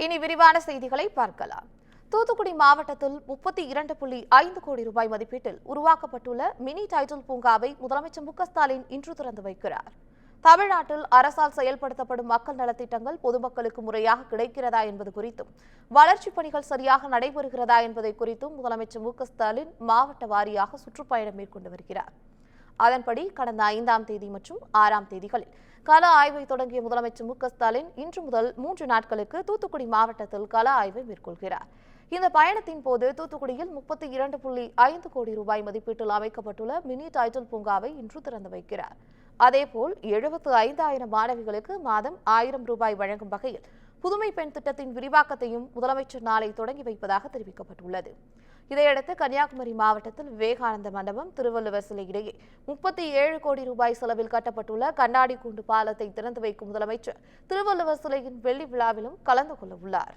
இனி விரிவான செய்திகளை பார்க்கலாம். தூத்துக்குடி மாவட்டத்தில் 32.5 கோடி ரூபாய் மதிப்பீட்டில் உருவாக்கப்பட்டுள்ள மினி டைட்டில் பூங்காவை முதலமைச்சர் மு.க.ஸ்டாலின் இன்று திறந்து வைக்கிறார். தமிழ்நாட்டில் அரசால் செயல்படுத்தப்படும் மக்கள் நலத்திட்டங்கள் பொதுமக்களுக்கு முறையாக கிடைக்கிறதா என்பது குறித்தும், வளர்ச்சிப் பணிகள் சரியாக நடைபெறுகிறதா என்பதை குறித்தும் முதலமைச்சர் மு.க.ஸ்டாலின் மாவட்ட வாரியாக சுற்றுப்பயணம் மேற்கொண்டு வருகிறார். அதன்படி கடந்த 5ஆம் தேதி மற்றும் 6ஆம் தேதிகளில் கள ஆய்வை தொடங்கிய முதலமைச்சர் மு.க.ஸ்டாலின் இன்று முதல் 3 நாட்களுக்கு தூத்துக்குடி மாவட்டத்தில் கள ஆய்வை மேற்கொள்கிறார். இந்த பயணத்தின் போது தூத்துக்குடியில் 32.5 கோடி ரூபாய் மதிப்பீட்டில் அமைக்கப்பட்டுள்ள மினி டைட்டில் பூங்காவை இன்று திறந்து வைக்கிறார். அதேபோல் 75,000 மாணவிகளுக்கு மாதம் 1000 ரூபாய் வழங்கும் வகையில் புதுமை பெண் திட்டத்தின் விரிவாக்கத்தையும் முதலமைச்சர் நாளை தொடங்கி வைப்பதாக தெரிவிக்கப்பட்டுள்ளது. இதையடுத்து கன்னியாகுமரி மாவட்டத்தில் விவேகானந்த மண்டபம் திருவள்ளுவர் சிலை இடையே 37 கோடி ரூபாய் செலவில் கட்டப்பட்டுள்ள கண்ணாடி கூண்டு பாலத்தை திறந்து வைக்கும் முதலமைச்சர் திருவள்ளுவர் சிலையின் வெள்ளி விழாவிலும் கலந்து கொள்ள உள்ளார்.